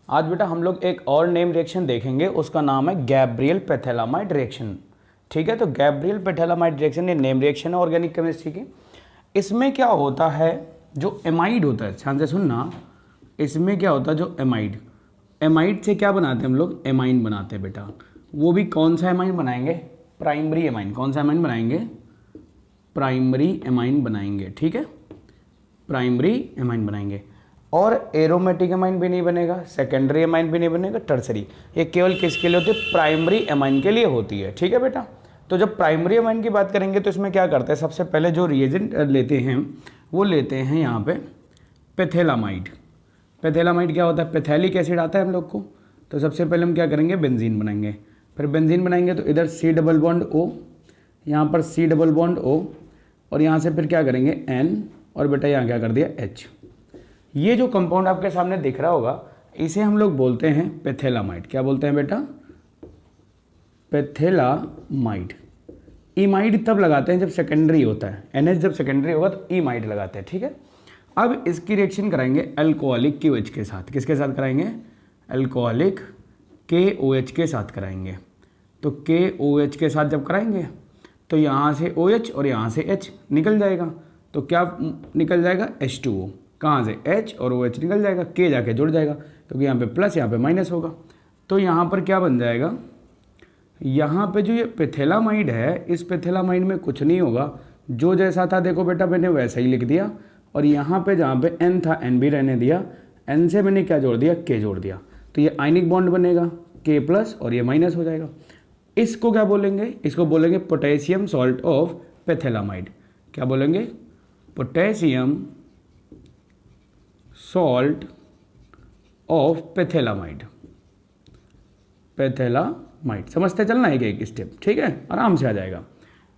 आज बेटा हम लोग एक और नेम रिएक्शन देखेंगे, उसका नाम है गैब्रियल पेथेलामाइड रिएक्शन। ठीक है, तो गैब्रियल पेथेलामाइड रिएक्शन ये नेम रिएक्शन है ऑर्गेनिक केमिस्ट्री की। इसमें क्या होता है, जो एमाइड होता है, ध्यान से सुनना, इसमें क्या होता है, जो एमाइड, एमाइड से क्या बनाते हैं हम लोग, एमाइन बनाते हैं बेटा। वो भी कौन सा एमाइन बनाएंगे, प्राइमरी एमाइन। कौन सा एमाइन बनाएंगे, प्राइमरी एमाइन बनाएंगे। ठीक है, प्राइमरी एमाइन बनाएंगे। और एरोमेटिक एमाइन भी नहीं बनेगा, सेकेंडरी एमाइन भी नहीं बनेगा, टर्सरी। ये केवल किसके लिए होती है, प्राइमरी एमाइन के लिए होती है। ठीक है बेटा, तो जब प्राइमरी एमाइन की बात करेंगे तो इसमें क्या करते हैं, सबसे पहले जो रिएजेंट लेते हैं वो लेते हैं यहाँ पे पेथेलामाइड। पेथेलामाइड क्या होता है, पेथेलिक एसिड आता है हम लोग को। तो सबसे पहले हम क्या करेंगे, बेंजीन बनाएंगे। फिर बेंजीन बनाएंगे तो इधर C डबल बॉन्ड O, यहाँ पर C डबल बॉन्ड O, और यहाँ से फिर क्या करेंगे N, और बेटा यहाँ क्या कर दिया H। ये जो कंपाउंड आपके सामने दिख रहा होगा इसे हम लोग बोलते हैं पेथेलामाइड। क्या बोलते हैं बेटा, पेथेलामाइड। इमाइड तब लगाते हैं जब सेकेंडरी होता है, NH जब सेकेंडरी होगा तो इमाइड लगाते हैं। ठीक है, अब इसकी रिएक्शन कराएंगे अल्कोहलिक KOH के साथ। किसके साथ कराएंगे, अल्कोहलिक KOH के साथ कराएंगे। तो KOH के साथ जब कराएंगे तो यहाँ से OH और यहाँ से H निकल जाएगा। तो क्या निकल जाएगा, H2O। कहाँ से, H और OH निकल जाएगा, K जाके जुड़ जाएगा क्योंकि यहाँ पे प्लस यहाँ पे माइनस होगा। तो यहाँ पर क्या बन जाएगा, यहाँ पे जो ये पेथेलामाइड है, इस पेथेलामाइड में कुछ नहीं होगा, जो जैसा था देखो बेटा मैंने वैसा ही लिख दिया। और यहाँ पे जहाँ पे N था N भी रहने दिया, N से मैंने क्या जोड़ दिया, K जोड़ दिया। तो ये आयनिक बॉन्ड बनेगा K प्लस, और ये माइनस हो जाएगा। इसको क्या बोलेंगे, इसको बोलेंगे पोटेशियम सॉल्ट ऑफ पेथेलामाइड। क्या बोलेंगे, पोटेशियम सॉल्ट ऑफ पेथेलामाइड। पेथेलामाइड समझते चलना है, एक स्टेप। ठीक है, आराम से आ जाएगा।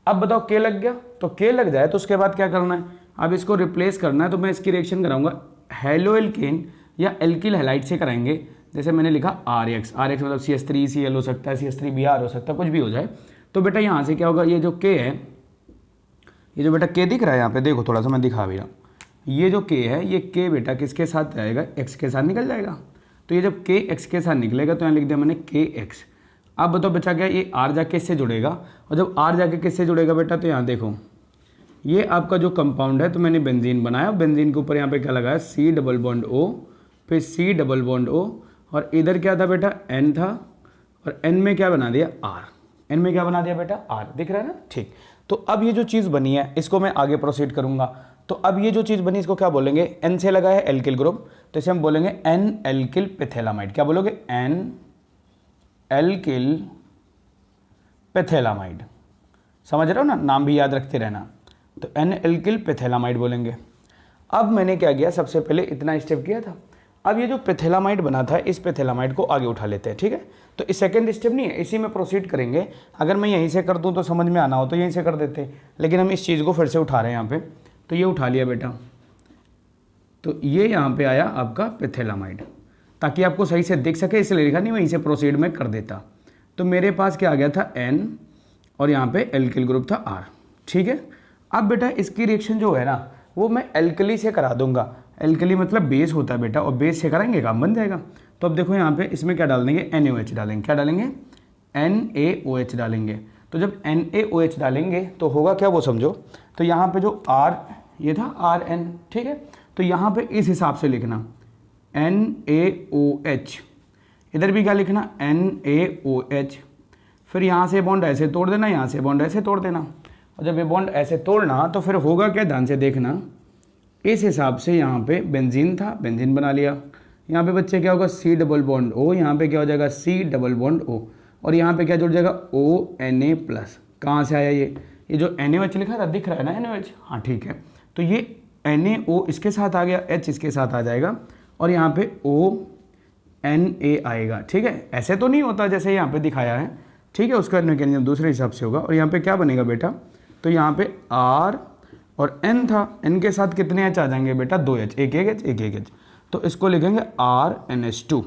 अब बताओ K लग गया, तो K लग जाए तो उसके बाद क्या करना है, अब इसको रिप्लेस करना है। तो मैं इसकी रिएक्शन कराऊंगा हेलोएल्केन या एल्किल हैलाइड से कराएंगे। जैसे मैंने लिखा RX, RX मतलब CH3Cl हो सकता है, CH3Br हो सकता है, कुछ भी हो जाए। तो बेटा यहाँ से क्या होगा, ये जो K है, ये जो बेटा K दिख रहा है यहाँ पे, देखो थोड़ा सा मैं दिखा भी रहा हूँ। ये जो K है, ये K बेटा किसके साथ जाएगा, X के साथ निकल जाएगा। तो ये जब K X के साथ निकलेगा तो यहाँ लिख दिया मैंने KX। अब बताओ बचा क्या, ये R जाके इससे जुड़ेगा, और जब R जाके किससे जुड़ेगा बेटा, तो यहाँ देखो ये आपका जो कंपाउंड है, तो मैंने बेंजीन बनाया, बेंजीन के ऊपर यहाँ पे क्या लगाया, C डबल बॉन्ड O, फिर C डबल बॉन्ड O, और इधर क्या था बेटा, N था, और N में क्या बना दिया, R। N में क्या बना दिया बेटा, R। दिख रहा है ना, ठीक। तो अब ये जो चीज़ बनी है इसको मैं आगे प्रोसीड करूंगा। तो अब ये जो चीज़ बनी इसको क्या बोलेंगे, N से लगा है एल्किल ग्रुप, तो इसे हम बोलेंगे N एल्किल पेथेलामाइड। क्या बोलोगे, N एल्किल पेथेलामाइड। समझ रहे हो ना, नाम भी याद रखते रहना। तो N एल्किल पेथेलामाइड बोलेंगे। अब मैंने क्या किया, सबसे पहले इतना स्टेप किया था। अब ये जो पेथेलामाइड बना था, इस पेथेलामाइड को आगे उठा लेते हैं। ठीक है, तो इस सेकंड स्टेप नहीं है, इसी में प्रोसीड करेंगे। अगर मैं यहीं से कर दूं तो समझ में आना हो तो यहीं से कर देते हैं, लेकिन हम इस चीज़ को फिर से उठा रहे हैं यहाँ पे। तो ये उठा लिया बेटा, तो ये यहाँ पे आया आपका पेथेलामाइड, ताकि आपको सही से दिख सके इसलिए लिखा, नहीं वहीं से प्रोसीड में कर देता। तो मेरे पास क्या आ गया था, N, और यहाँ पे एल्किल ग्रुप था R। ठीक है, अब बेटा इसकी रिएक्शन जो है ना, वो मैं एल्कली से करा दूंगा। एल्कली मतलब बेस होता है बेटा, और बेस से कराएंगे काम बन जाएगा। तो अब देखो यहाँ पे इसमें क्या डाल देंगे, NaOH डालेंगे। क्या डालेंगे, NaOH डालेंगे। तो जब NaOH डालेंगे तो होगा क्या, वो समझो। तो यहाँ पे जो R, ये था RN। ठीक है, तो यहाँ पे इस हिसाब से लिखना NaOH, इधर भी क्या लिखना, NaOH। फिर यहाँ से बॉन्ड ऐसे तोड़ देना, यहाँ से बॉन्ड ऐसे तोड़ देना, और जब ये बॉन्ड ऐसे तोड़ना तो फिर होगा क्या, ध्यान से देखना। इस हिसाब से यहाँ पे बेंजीन था, बेंजीन बना लिया। यहाँ पे बच्चे क्या होगा, C डबल बॉन्ड O, यहाँ पे क्या हो जाएगा, C डबल बॉन्ड O, और यहाँ पे क्या जुड़ जाएगा, ONA प्लस। कहाँ से आया ये जो NaOH लिखा था, दिख रहा है ना NaOH, हाँ ठीक है। तो ये NaO इसके साथ आ गया, H इसके साथ आ जाएगा, और यहाँ पे ONA आएगा। ठीक है, ऐसे तो नहीं होता जैसे यहाँ पे दिखाया है। ठीक है, उसका मैकेनिज्म दूसरे हिसाब से होगा। और यहाँ पे क्या बनेगा बेटा, तो यहाँ पे R और N था, N के साथ कितने H आ जाएंगे बेटा, 2H, एक H। तो इसको लिखेंगे RNH2।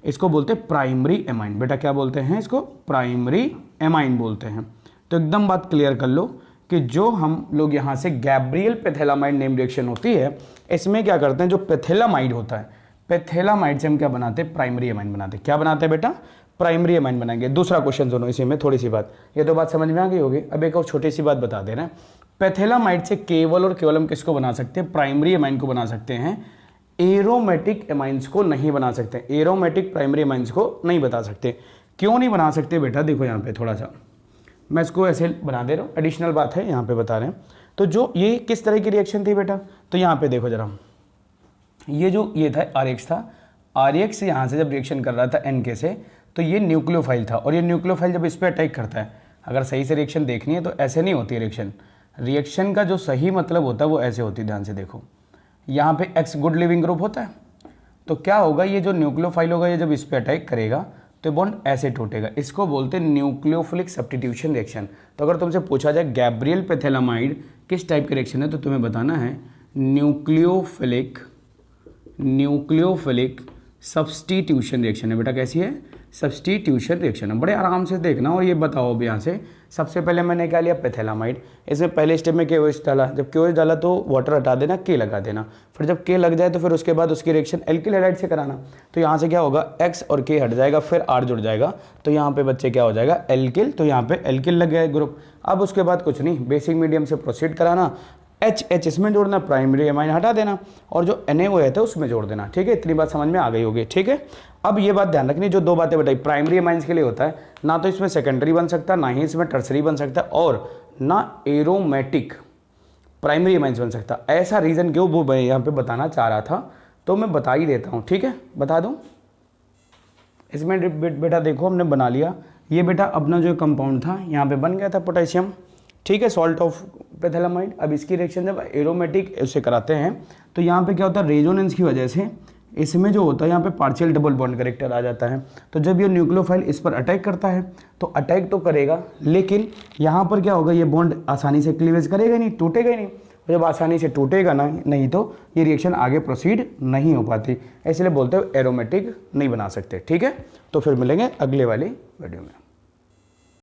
इसको बोलते हैं प्राइमरी एमाइन। बेटा क्या बोलते हैं इसको, प्राइमरी एमाइन बोलते हैं। तो एकदम बात क्लियर कर लो कि जो हम लोग यहाँ से गैब्रियल पेथेलामाइड नेम रिएक्शन होती है, इसमें क्या करते हैं, जो पेथेलामाइड होता है, पैथेलामाइड से हम क्या बनाते हैं, प्राइमरी एमाइन बनाते हैं। क्या बनाते हैं बेटा, प्राइमरी एमाइन बनाएंगे। दूसरा क्वेश्चन सुनो, इसी में थोड़ी सी बात, ये तो बात समझ में आ गई होगी। अब एक और छोटी सी बात बता दे रहे हैं, पैथेलामाइड से केवल और केवल हम किसको बना सकते हैं, प्राइमरी एमाइन को बना सकते हैं, एरोमेटिक एमाइंस को नहीं बना सकते। एरोमेटिक प्राइमरी एमाइंस को नहीं बता सकते। क्यों नहीं बना सकते बेटा, देखो यहाँ पे थोड़ा सा मैं इसको ऐसे बना दे रहा हूँ, एडिशनल बात है यहाँ पे बता रहे हैं। तो जो ये किस तरह की रिएक्शन थी बेटा, तो यहाँ पे देखो जरा, ये था RX था, RX यहाँ से जब रिएक्शन कर रहा था NK से, तो ये न्यूक्लियोफाइल था, और ये न्यूक्लियोफाइल जब इस पर अटैक करता है, अगर सही से रिएक्शन देखनी है तो ऐसे नहीं होती है रिएक्शन का जो सही मतलब होता है वो ऐसे होती है। ध्यान से देखो, यहाँ पे X गुड लिविंग ग्रुप होता है, तो क्या होगा, ये जो न्यूक्लियोफाइल होगा ये जब इस पर अटैक करेगा तो बॉन्ड ऐसे टूटेगा। इसको बोलते हैं न्यूक्लियोफिलिक सब्स्टिट्यूशन रिएक्शन। तो अगर तुमसे पूछा जाए गैब्रियल पैथेलामाइड किस टाइप की रिएक्शन है, तो तुम्हें बताना है न्यूक्लियोफिलिक सब्स्टिट्यूशन रिएक्शन है बेटा। कैसी है, सब्स्टिट्यूशन रिएक्शन है। बड़े आराम से देखना और ये बताओ अब यहाँ से, सबसे पहले मैंने क्या लिया, पैथेलामाइड। इसमें पहले स्टेप में KOH डाला, जब KOH डाला तो वाटर हटा देना, K लगा देना, फिर जब K लग जाए तो फिर उसके बाद उसकी रिएक्शन एल्किल हैलाइड से कराना। तो यहाँ से क्या होगा, X और K हट जाएगा, फिर R जुड़ जाएगा, तो यहाँ पे बच्चे क्या हो जाएगा, एल्किल। तो यहाँ पे एल्किल लग गया ग्रुप। अब उसके बाद कुछ नहीं, बेसिक मीडियम से प्रोसीड कराना, H इसमें जोड़ना, प्राइमरी एमाइन हटा देना, और जो NaOH है उसमें जोड़ देना। ठीक है, इतनी बात समझ में आ गई होगी। ठीक है, अब ये बात ध्यान रखनी, जो दो बातें बताई, प्राइमरी एमाइंस के लिए होता है ना तो इसमें सेकेंडरी बन सकता, ना ही इसमें टर्सरी बन सकता, और ना एरोमेटिक प्राइमरी एमाइंस बन सकता। ऐसा रीज़न क्यों, वो मैं यहाँ पे बताना चाह रहा था, तो मैं बता ही देता हूँ। ठीक है, बता दूँ। इसमें बेटा देखो हमने बना लिया, ये बेटा अपना जो कंपाउंड था यहाँ पे बन गया था पोटेशियम। ठीक है, सॉल्ट ऑफ पैथेलामाइड। अब इसकी रिएक्शन जब एरोमेटिक उससे कराते हैं तो यहाँ पे क्या होता है, रेजोनेंस की वजह से इसमें जो होता है यहाँ पे पार्शियल डबल बॉन्ड कैरेक्टर आ जाता है। तो जब ये न्यूक्लियोफाइल इस पर अटैक करता है तो अटैक तो करेगा, लेकिन यहाँ पर क्या होगा, ये बॉन्ड आसानी से क्लीवेज करेगा नहीं, टूटेगा ही नहीं। जब आसानी से टूटेगा ना नहीं तो ये रिएक्शन आगे प्रोसीड नहीं हो पाती, इसलिए बोलते हैं एरोमेटिक नहीं बना सकते। ठीक है, तो फिर मिलेंगे अगले वाली वीडियो में।